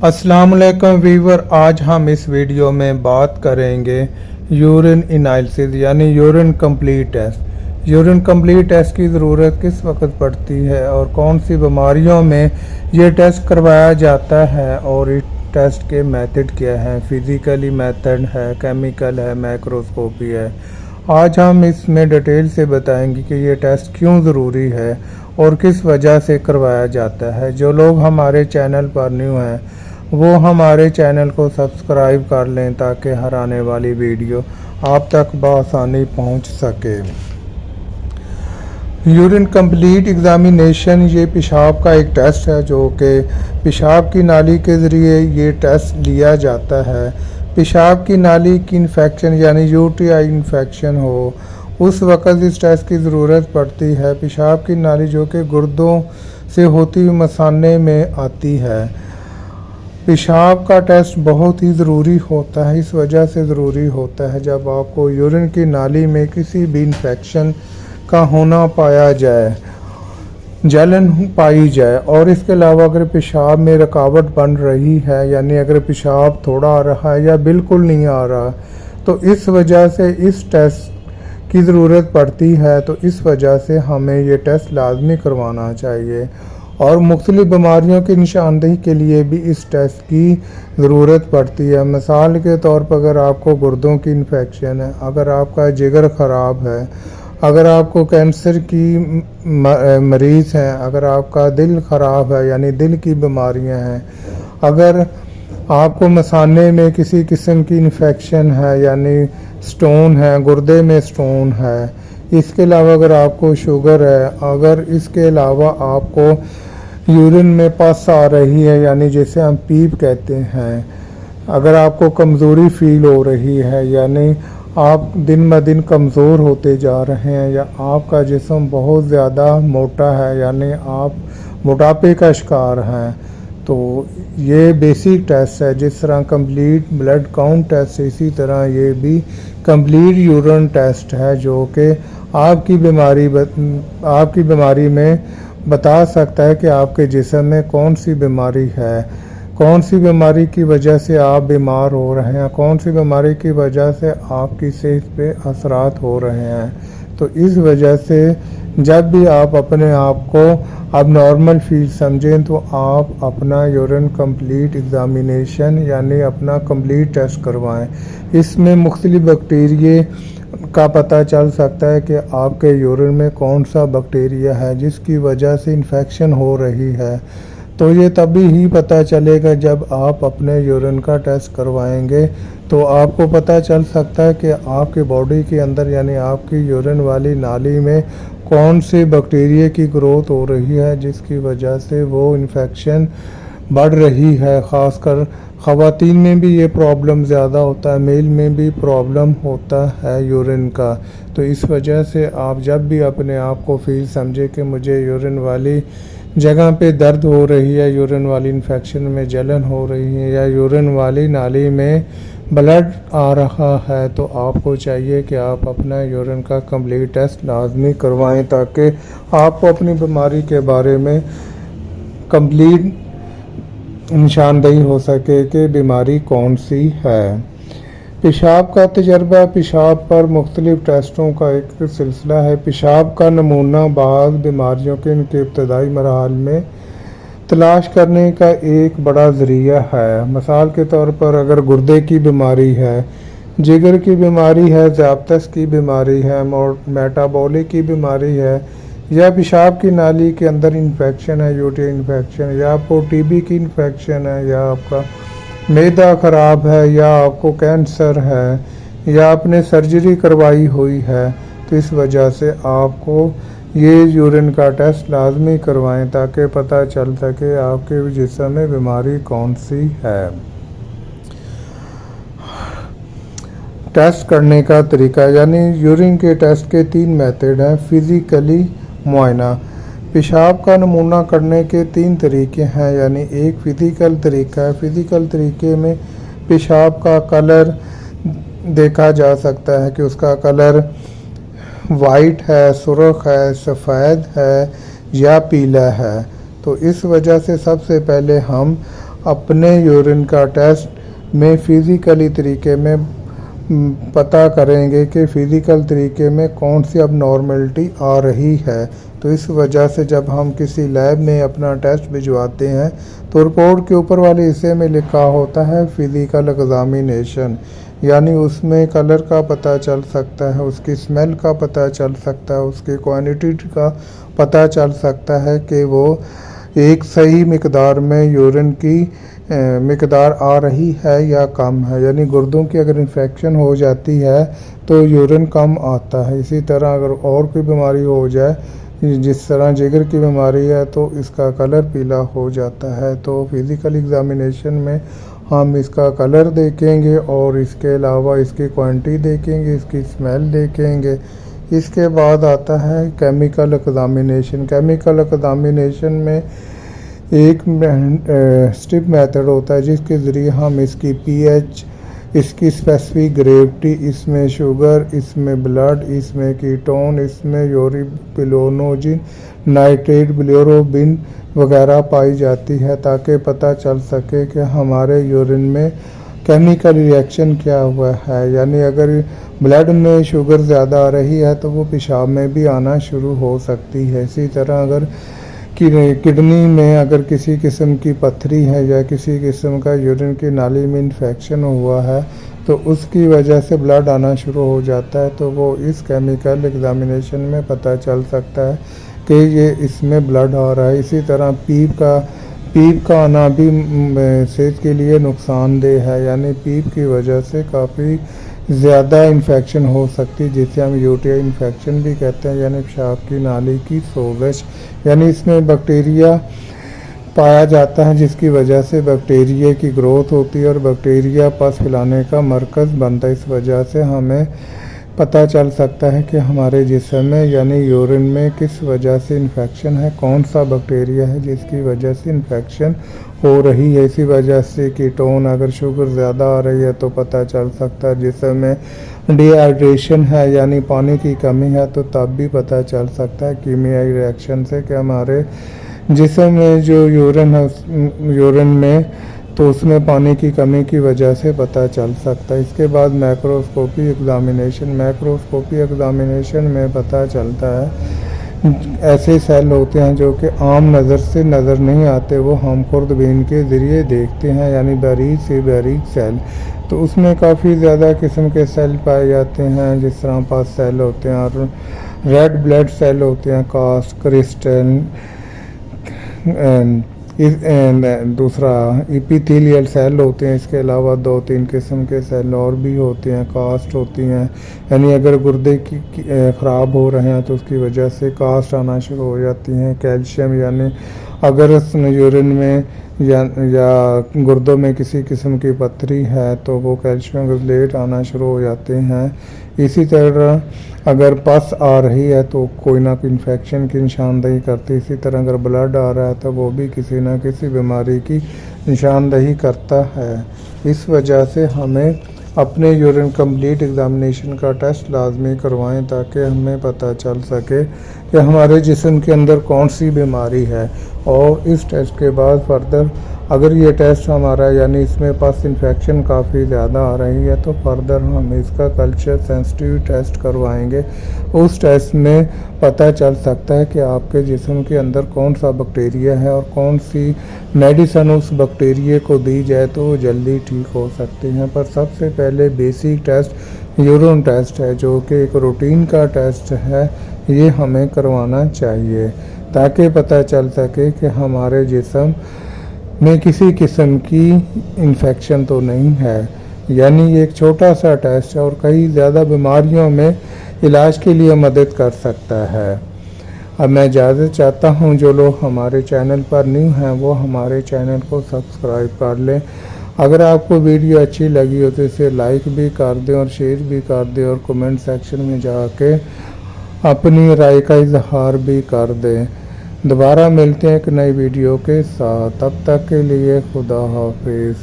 अस्सलाम वालेकुम व्यूवर, आज हम इस वीडियो में बात करेंगे यूरिन एनालिसिस यानी urine complete test. Urine complete test की ज़रूरत किस वक्त पड़ती है और कौन सी बीमारियों में ये टेस्ट करवाया जाता है और इस टेस्ट के मेथड क्या हैं। फिज़िकली मेथड है, केमिकल है, माइक्रोस्कोपी है। आज हम इसमें डिटेल से बताएंगे कि ये टेस्ट क्यों ज़रूरी है और किस वजह से करवाया जाता है। जो लोग हमारे चैनल पर न्यू हैं वो हमारे चैनल को सब्सक्राइब कर लें ताकि हर आने वाली वीडियो आप तक बआसानी पहुंच सके। यूरिन कंप्लीट एग्ज़ामिनेशन ये पेशाब का एक टेस्ट है जो कि पेशाब की नाली के ज़रिए ये टेस्ट लिया जाता है। पेशाब की नाली की इन्फेक्शन यानी यूटीआई इन्फेक्शन हो उस वक़्त इस टेस्ट की ज़रूरत पड़ती है। पेशाब की नाली जो कि गुर्दों से होती हुई मसाने में आती है। पेशाब का टेस्ट बहुत ही ज़रूरी होता है, इस वजह से ज़रूरी होता है जब आपको यूरिन की नाली में किसी भी इन्फेक्शन का होना पाया जाए, जलन पाई जाए और इसके अलावा अगर पेशाब में रुकावट बन रही है यानी अगर पेशाब थोड़ा आ रहा है या बिल्कुल नहीं आ रहा तो इस वजह से इस टेस्ट की ज़रूरत पड़ती है। तो इस वजह से हमें ये टेस्ट लाजमी करवाना चाहिए और मुख्तलिफ बीमारियों की निशानदेही के लिए भी इस टेस्ट की ज़रूरत पड़ती है। मिसाल के तौर पर अगर आपको गुर्दों की इन्फेक्शन है, अगर आपका जिगर ख़राब है, अगर आपको कैंसर की मरीज़ हैं, अगर आपका दिल ख़राब है यानी दिल की बीमारियां हैं, अगर आपको मसाने में किसी किस्म की इन्फेक्शन है यानी स्टोन है, गुर्दे में स्टोन है, इसके अलावा अगर आपको शुगर है, अगर इसके अलावा आपको यूरिन में पस आ रही है यानी जिसे हम पीप कहते हैं, अगर आपको कमज़ोरी फील हो रही है यानी आप दिन ब दिन कमज़ोर होते जा रहे हैं या आपका जिस्म बहुत ज़्यादा मोटा है यानी आप मोटापे का शिकार हैं, तो ये बेसिक टेस्ट है। जिस तरह कंप्लीट ब्लड काउंट टेस्ट है इसी तरह ये भी कंप्लीट यूरिन टेस्ट है जो कि आपकी बीमारी में बता सकता है कि आपके जिस्म में कौन सी बीमारी है, कौन सी बीमारी की वजह से आप बीमार हो रहे हैं, कौन सी बीमारी की वजह से आपकी सेहत पे असरात हो रहे हैं। तो इस वजह से जब भी आप अपने आप को अब नॉर्मल फील समझें तो आप अपना यूरिन कंप्लीट एग्ज़ामिनेशन यानी अपना कंप्लीट टेस्ट करवाएं। इसमें मुख्तलिफ बैक्टीरिया का पता चल सकता है कि आपके यूरिन में कौन सा बैक्टीरिया है जिसकी वजह से इन्फेक्शन हो रही है। तो ये तभी ही पता चलेगा जब आप अपने यूरिन का टेस्ट करवाएंगे तो आपको पता चल सकता है कि आपकी बॉडी के अंदर यानी आपकी यूरिन वाली नाली में कौन से बैक्टीरिया की ग्रोथ हो रही है जिसकी वजह से वो इन्फेक्शन बढ़ रही है। ख़ासकर ख़वातीन में भी ये प्रॉब्लम ज़्यादा होता है, मेल में भी प्रॉब्लम होता है यूरिन का। तो इस वजह से आप जब भी अपने आप को फील समझे कि मुझे यूरिन वाली जगह पे दर्द हो रही है, यूरिन वाली इन्फेक्शन में जलन हो रही है या यूरिन वाली नाली में ब्लड आ रहा है तो आपको चाहिए कि आप अपना यूरिन का कंप्लीट टेस्ट लाजमी करवाएं ताकि आपको अपनी बीमारी के बारे में कंप्लीट निशानदेही हो सके कि बीमारी कौन सी है। पेशाब का तजर्बा पेशाब पर मुख्तलिफ टेस्टों का एक सिलसिला है। पेशाब का नमूना बाज़ बीमारियों के इनके इब्तदाई मरहल में तलाश करने का एक बड़ा ज़रिया है। मिसाल के तौर पर अगर गुर्दे की बीमारी है, जिगर की बीमारी है, ज़ाब्तस की बीमारी है, मेटाबॉलिक की बीमारी है या पेशाब की नाली के अंदर इन्फेक्शन है, यूटीआई इन्फेक्शन या आपको टीबी की इन्फेक्शन है या आपका मैदा ख़राब है या आपको कैंसर है या आपने सर्जरी करवाई हुई है, तो इस वजह से आपको ये यूरिन का टेस्ट लाजमी करवाएं ताकि पता चल सके आपके जिस्म में बीमारी कौन सी है। टेस्ट करने का तरीका यानी यूरिन के टेस्ट के 3 मेथड हैं। फिज़िकली मुआयना, पेशाब का नमूना करने के 3 तरीके हैं यानी एक फ़िज़िकल तरीका है। फ़िज़िकल तरीके में पेशाब का कलर देखा जा सकता है कि उसका कलर वाइट है, सुर्ख है, सफ़ेद है या पीला है। तो इस वजह से सबसे पहले हम अपने यूरिन का टेस्ट में फिज़िकली तरीके में पता करेंगे कि फ़िज़िकल तरीके में कौन सी अब नॉर्मलिटी आ रही है। तो इस वजह से जब हम किसी लैब में अपना टेस्ट भिजवाते हैं तो रिपोर्ट के ऊपर वाले हिस्से में लिखा होता है फ़िज़िकल एग्ज़ामिनेशन, यानी उसमें कलर का पता चल सकता है, उसकी स्मेल का पता चल सकता है, उसकी क्वांटिटी का पता चल सकता है कि वो एक सही मिकदार में यूरिन की मिकदार आ रही है या कम है। यानी गुर्दों की अगर इन्फेक्शन हो जाती है तो यूरिन कम आता है। इसी तरह अगर और कोई बीमारी हो जाए, जिस तरह जिगर की बीमारी है, तो इसका कलर पीला हो जाता है। तो फिज़िकल एग्ज़ामिनेशन में हम इसका कलर देखेंगे और इसके अलावा इसकी क्वांटिटी देखेंगे, इसकी स्मेल देखेंगे। इसके बाद आता है केमिकल एग्ज़ामिनेशन। केमिकल एग्ज़ामिनेशन में एक स्ट्रिप मेथड होता है जिसके ज़रिए हम इसकी पीएच, इसकी स्पेसिफिक ग्रेविटी, इसमें शुगर, इसमें ब्लड, इसमें कीटोन, इसमें यूरिबिलिनोजिन, नाइट्रेट, बिलिरुबिन वगैरह पाई जाती है, ताकि पता चल सके कि हमारे यूरिन में केमिकल रिएक्शन क्या हुआ है। यानी अगर ब्लड में शुगर ज़्यादा आ रही है तो वो पेशाब में भी आना शुरू हो सकती है। इसी तरह अगर किडनी में अगर किसी किस्म की पथरी है या किसी किस्म का यूरिन की नाली में इन्फेक्शन हुआ है तो उसकी वजह से ब्लड आना शुरू हो जाता है, तो वो इस केमिकल एग्ज़ामिनेशन में पता चल सकता है कि ये इसमें ब्लड आ रहा है। इसी तरह पीप का आना भी सेहत के लिए नुकसानदेह है, यानी पीप की वजह से काफ़ी ज़्यादा इन्फेक्शन हो सकती है, जिसे हम यूटीआई इन्फेक्शन भी कहते हैं, यानी पेशाब की नाली की सोजश। यानी इसमें बैक्टीरिया पाया जाता है जिसकी वजह से बैक्टीरिया की ग्रोथ होती है और बैक्टीरिया पस फैलाने का मरकज़ बनता है। इस वजह से हमें पता चल सकता है कि हमारे जिस्म में यानी यूरिन में किस वजह से इन्फेक्शन है, कौन सा बैक्टीरिया है जिसकी वजह से इन्फेक्शन हो रही है। इसी वजह से कीटोन, अगर शुगर ज़्यादा आ रही है तो पता चल सकता है। जिस्म में डिहाइड्रेशन है यानी पानी की कमी है तो तब भी पता चल सकता है कीमियाई रिएक्शन से कि हमारे जिस्म में जो यूरिन है यूरिन में तो उसमें पानी की कमी की वजह से पता चल सकता है। इसके बाद मैक्रोस्कोपी एग्ज़ामिनेशन में पता चलता है ऐसे सेल होते हैं जो कि आम नज़र से नज़र नहीं आते, वो हम खुर्दबीन के ज़रिए देखते हैं, यानी बारीक से बारीक सेल। तो उसमें काफ़ी ज़्यादा किस्म के सेल पाए जाते हैं, जिस तरह पास सेल होते हैं और रेड ब्लड सेल होते हैं, कास्ट, क्रिस्टल, दूसरा एपिथेलियल सेल होते हैं। इसके अलावा 2-3 किस्म के सेल और भी होते हैं, कास्ट होती हैं, यानी अगर गुर्दे की ख़राब हो रहे हैं तो उसकी वजह से कास्ट आना शुरू हो जाती हैं। कैल्शियम, यानी अगर यूरिन में या गुर्दों में किसी किस्म की पथरी है तो वो कैल्शियम ग्लूटामेट आना शुरू हो जाते हैं। इसी तरह अगर पस आ रही है तो कोई ना कोई इन्फेक्शन की निशानदेही करती है। इसी तरह अगर ब्लड आ रहा है तो वो भी किसी न किसी बीमारी की निशानदेही करता है। इस वजह से हमें अपने यूरिन कंप्लीट एग्ज़ामिनेशन का टेस्ट लाजमी करवाएं ताकि हमें पता चल सके कि हमारे जिस्म के अंदर कौन सी बीमारी है। और इस टेस्ट के बाद फर्दर अगर ये टेस्ट हमारा यानी इसमें पस इन्फेक्शन काफ़ी ज़्यादा आ रही है तो फर्दर हम इसका कल्चर सेंसिटिव टेस्ट करवाएंगे। उस टेस्ट में पता चल सकता है कि आपके जिस्म के अंदर कौन सा बैक्टीरिया है और कौन सी मेडिसिन उस बैक्टीरिया को दी जाए तो वो जल्दी ठीक हो सकती हैं। पर सबसे पहले बेसिक टेस्ट यूरिन टेस्ट है, जो कि एक रूटीन का टेस्ट है, ये हमें करवाना चाहिए ताकि पता चल सके कि हमारे जिस्म में किसी किस्म की इन्फेक्शन तो नहीं है। यानी ये एक छोटा सा टेस्ट है और कई ज़्यादा बीमारियों में इलाज के लिए मदद कर सकता है। अब मैं इजाज़त चाहता हूँ, जो लोग हमारे चैनल पर न्यू हैं वो हमारे चैनल को सब्सक्राइब कर लें। अगर आपको वीडियो अच्छी लगी हो तो इसे लाइक भी कर दें और शेयर भी कर दें और कमेंट सेक्शन में जाके अपनी राय का इजहार भी कर दें। दोबारा मिलते हैं एक नई वीडियो के साथ, तब तक के लिए खुदा हाफिज़।